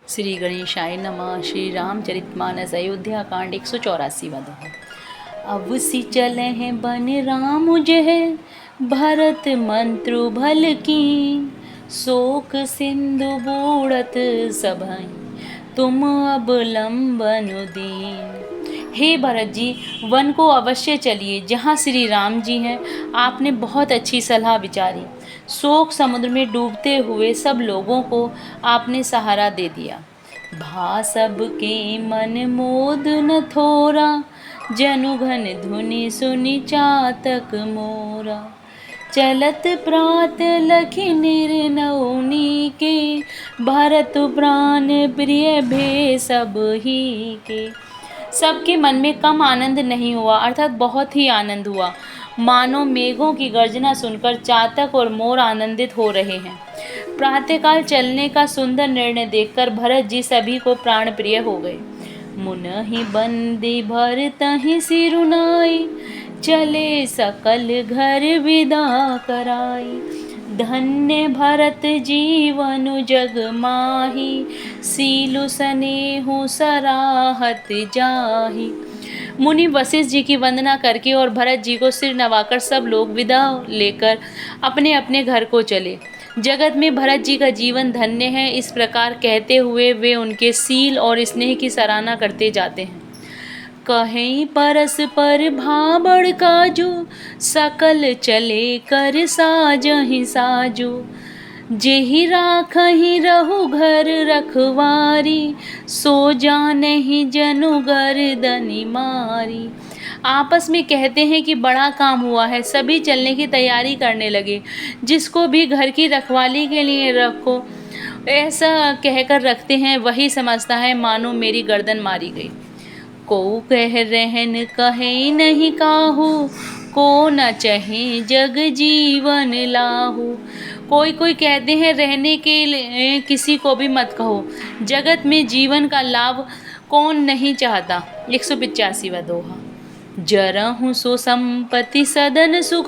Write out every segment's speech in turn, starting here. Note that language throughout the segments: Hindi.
श्री गणेशाय नमः। श्री रामचरितमानस अयोध्या कांड 184वां दोहा। अवसि चले हैं बन राम जह, भरत मंत्रु भल की, शोक सिंधु बूढ़त सभई, तुम अब लंबन दीन। हे भरत जी, वन को अवश्य चलिए जहाँ श्री राम जी हैं। आपने बहुत अच्छी सलाह विचारी। शोक समुद्र में डूबते हुए सब लोगों को आपने सहारा दे दिया। भा सब के मन मोद न थोरा, जनु घन धुनि सुनि चातक मोरा। चलत प्रात लखि निर्नौनी के, भरत प्राण प्रिय भे सब ही के। सबके मन में कम आनंद नहीं हुआ, अर्थात बहुत ही आनंद हुआ। मानो मेघों की गर्जना सुनकर चातक और मोर आनंदित हो रहे हैं। प्रातःकाल चलने का सुंदर निर्णय देखकर भरत जी सभी को प्राण प्रिय हो गए। मुनहि बंदी भरतहि सिरुनाई, चले सकल घर विदा कराई। धन्य भरत जीवनु जग माही, सीलु सनेहु सराहत जाही। मुनि वशिष्ठ जी की वंदना करके और भरत जी को सिर नवाकर सब लोग विदा लेकर अपने अपने घर को चले। जगत में भरत जी का जीवन धन्य है, इस प्रकार कहते हुए वे उनके सील और स्नेह की सराहना करते जाते हैं। कहीं परस्पर भाबड़ काजू, सकल चले कर साजहि साजू। जेहि राखहि रहु घर रखवारी, सो जानहि जनु गर्दनि मारी। आपस में कहते हैं कि बड़ा काम हुआ है। सभी चलने की तैयारी करने लगे। जिसको भी घर की रखवाली के लिए रखो, ऐसा कहकर रखते हैं, वही समझता है मानो मेरी गर्दन मारी गई। को कह रहन कहे नहीं काहू, को न चहे जग जीवन लाहू। कोई कहते हैं रहने के लिए किसी को भी मत कहो, जगत में जीवन का लाभ कौन नहीं चाहता। 185वां दोहा। जरहु सो संपत्ति सदन सुख,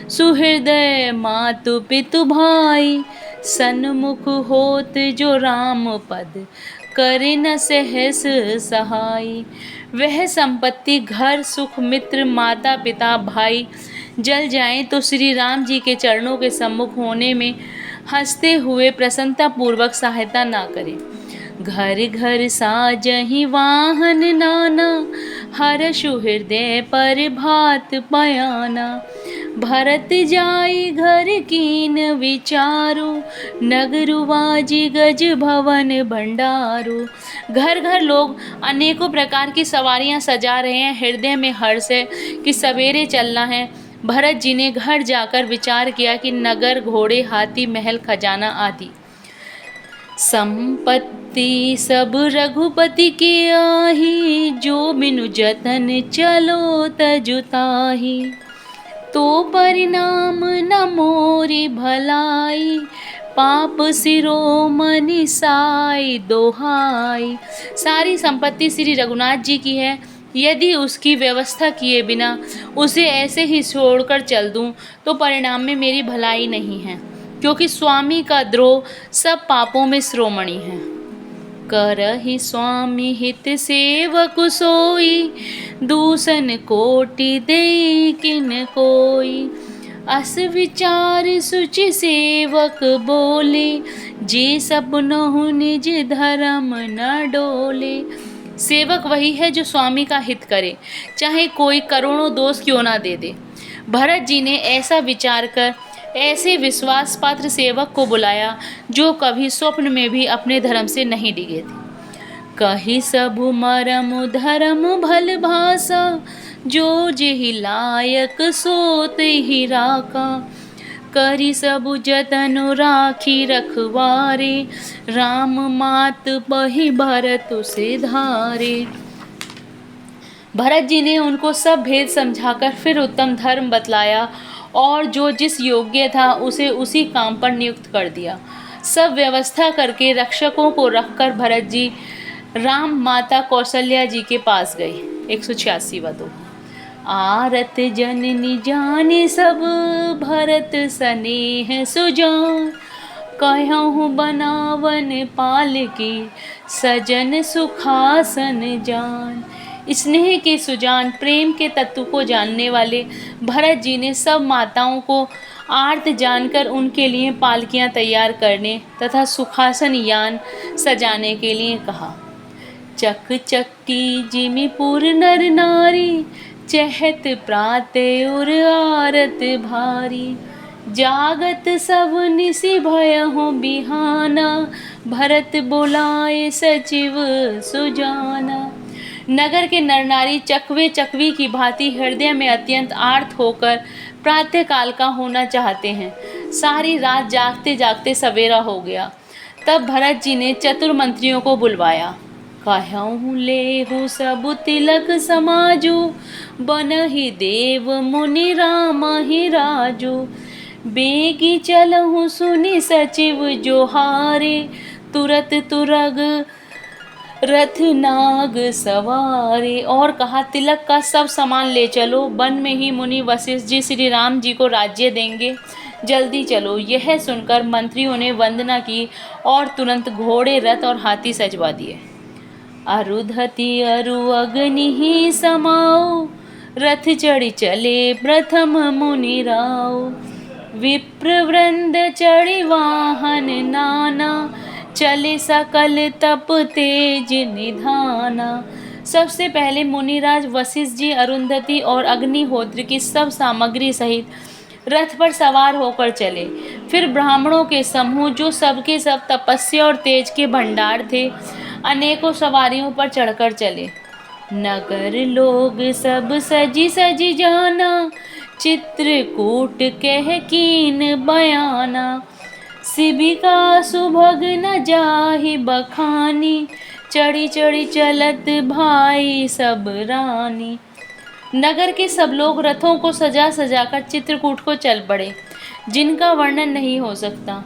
सुहृदय मातु पितु भाई। सन्मुख होत जो राम पद, करे न सहस सहाय। वह संपत्ति, घर, सुख, मित्र, माता पिता, भाई जल जाएं तो श्री राम जी के चरणों के सम्मुख होने में हंसते हुए प्रसन्नता पूर्वक सहायता ना करें। घर घर साजहि वाहन नाना, हर्षु हृदय पर भात बयाना। भरत जाई घर कीन विचारु, नगरु वाजी गज भवन भंडारू। घर घर लोग अनेकों प्रकार की सवारियां सजा रहे हैं। हृदय में हर्ष है कि सवेरे चलना है। भरत जी ने घर जाकर विचार किया कि नगर, घोड़े, हाथी, महल, खजाना आदि संपत्ति सब रघुपति के आही। जो बिनु जतन चलो तजुताही, तो परिणाम न मोरी भलाई। पाप शिरोमणि साई दोहाई। सारी संपत्ति श्री रघुनाथ जी की है। यदि उसकी व्यवस्था किए बिना उसे ऐसे ही छोड़कर चल दूं तो परिणाम में मेरी भलाई नहीं है, क्योंकि स्वामी का द्रोह सब पापों में शिरोमणि है। करहि स्वामी हित सेवक सोई, दूषण कोटि देई किन कोई। अस विचार सुचि सेवक बोले, जे सपनहु निज धर्म न डोले। सेवक वही है जो स्वामी का हित करे, चाहे कोई करोड़ों दोष क्यों ना दे दे। भरत जी ने ऐसा विचार कर ऐसे विश्वास पात्र सेवक को बुलाया जो कभी स्वप्न में भी अपने धर्म से नहीं डिगे थे। कही सबु मरम धर्म भल भाषा, जो जेहि लायक सोत ही राका। करी सबु जतन राखी रखवारे, राम मात बहि भरत से धारे। भरत जी ने उनको सब भेद समझाकर फिर उत्तम धर्म बतलाया और जो जिस योग्य था उसे उसी काम पर नियुक्त कर दिया। सब व्यवस्था करके रक्षकों को रखकर भरत जी राम माता कौशल्या जी के पास गए। 186वां दोहा। आरत जननी जाने सब, भरत सनेह सुजान। कहूँ बनावन पाल की, सजन सुखासन जान। स्नेह के सुजान, प्रेम के तत्व को जानने वाले भरत जी ने सब माताओं को आर्त जानकर उनके लिए पालकियां तैयार करने तथा सुखासन यान सजाने के लिए कहा। चक चक्की जिमिपुर नर नारी, चहत प्रातः उर आरत भारी। जागत सब निसि भयहु बिहाना, भरत बुलाए सचिव सुजाना। नगर के नरनारी चकवे चकवी की भांति हृदय में अत्यंत आर्त होकर प्रातः काल का होना चाहते हैं। सारी रात जागते जागते सवेरा हो गया। तब भरत जी ने चतुर मंत्रियों को बुलवाया। कहूँ लेहु सब तिलक समाजू, बनहि देव मुनि राम ही राजू। बेगी चलहु सुनि सचिव जोहारे, तुरत तुरग रथ नाग सवारे। और कहा, तिलक का सब सामान ले चलो, वन में ही मुनि वशिष्ठ जी श्री राम जी को राज्य देंगे, जल्दी चलो। यह सुनकर मंत्रियों ने वंदना की और तुरंत घोड़े, रथ और हाथी सजवा दिए। अरुधति अरु अग्नि ही समाओ, रथ चढ़ी चले प्रथम मुनि राव। विप्र वृंद चढ़ी वाहन नाना, चले सकल तप तेज निधाना। सबसे पहले मुनिराज वशिष्ठ जी अरुंधति और अग्निहोत्र की सब सामग्री सहित रथ पर सवार होकर चले। फिर ब्राह्मणों के समूह, जो सबके सब तपस्या और तेज के भंडार थे, अनेकों सवारियों पर चढ़कर चले। नगर लोग सब सजी सजी जाना, चित्रकूट कह कीन बयाना। शिबिका सुभग न जाहि बखानी, चढ़ी चढ़ी चलत भाई सब रानी। नगर के सब लोग रथों को सजा सजाकर चित्रकूट को चल पड़े, जिनका वर्णन नहीं हो सकता।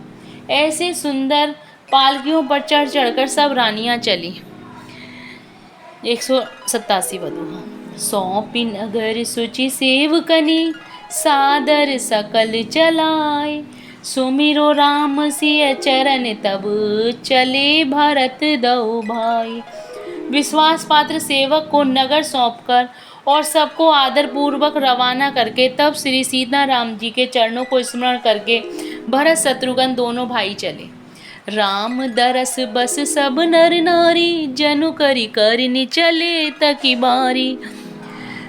ऐसे सुंदर पालकियों पर चढ़ चढ़कर सब रानियां चली। 187 वधूहा। सौंपी नगर सुचि सेवकनी, सादर सकल चलाए। सुमिरो राम सिय चरण तब, चले भरत दऊ भाई। विश्वास पात्र सेवक को नगर सौंपकर और सबको आदर पूर्वक रवाना करके तब श्री सीता राम जी के चरणों को स्मरण करके भरत शत्रुघ्न दोनों भाई चले। राम दरस बस सब नर नारी, जनु करी करनि चले तकी बारी।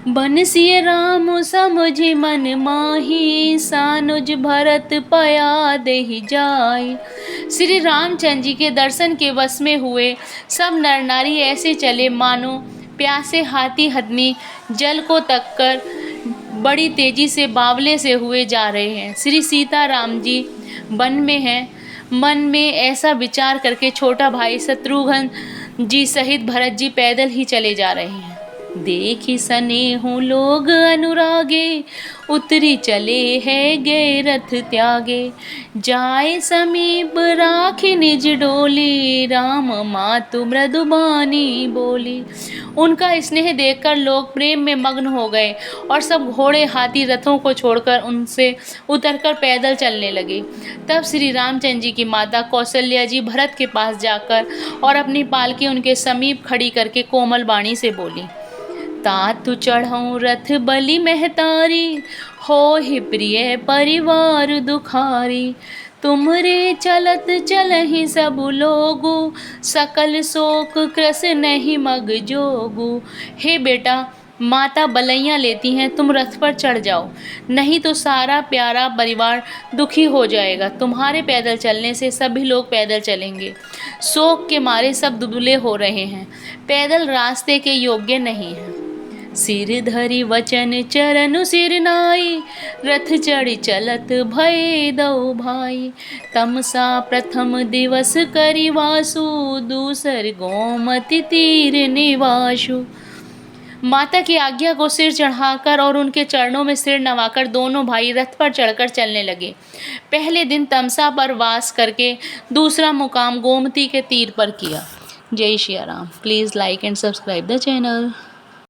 बनसिय राम समझि मन माही, सानुज भरत पया देहि जाय। श्री रामचंद्र जी के दर्शन के वश में हुए सब नर नारी ऐसे चले मानो प्यासे हाथी हथनी जल को तककर बड़ी तेजी से बावले से हुए जा रहे हैं। श्री सीता राम जी वन में हैं। मन में ऐसा विचार करके छोटा भाई शत्रुघ्न जी सहित भरत जी पैदल ही चले जा रहे हैं। देखी सनेहु लोग अनुरागे, उतरी चले है गए रथ त्यागे। जाए समीप राखी निज डोली, राम मातु मृदुबानी बोली। उनका स्नेह देखकर लोग प्रेम में मग्न हो गए और सब घोड़े हाथी रथों को छोड़कर उनसे उतरकर पैदल चलने लगे। तब श्री रामचंद्र जी की माता कौशल्या जी भरत के पास जाकर और अपनी पालकी उनके समीप खड़ी करके कोमल वाणी से बोली। तातु चढ़ऊँ रथ बलि महतारी, हो ही प्रिय परिवार दुखारी। तुमरे चलत चलहि सब लोगु, सकल शोक कृस नहीं मग जोगु। हे बेटा, माता बलैयाँ लेती हैं, तुम रथ पर चढ़ जाओ, नहीं तो सारा प्यारा परिवार दुखी हो जाएगा। तुम्हारे पैदल चलने से सभी लोग पैदल चलेंगे। शोक के मारे सब दुबले हो रहे हैं, पैदल रास्ते के योग्य नहीं हैं। सिर धरि वचन चरनु सिर नाई, रथ चढ़ी चलत भय दऊ भाई। तमसा प्रथम दिवस करि वासु, दूसर गोमति तीर निवासु। माता की आज्ञा को सिर चढ़ाकर और उनके चरणों में सिर नवाकर दोनों भाई रथ पर चढ़कर चलने लगे। पहले दिन तमसा पर वास करके दूसरा मुकाम गोमती के तीर पर किया। जय Shri Ram. Please like and subscribe the channel.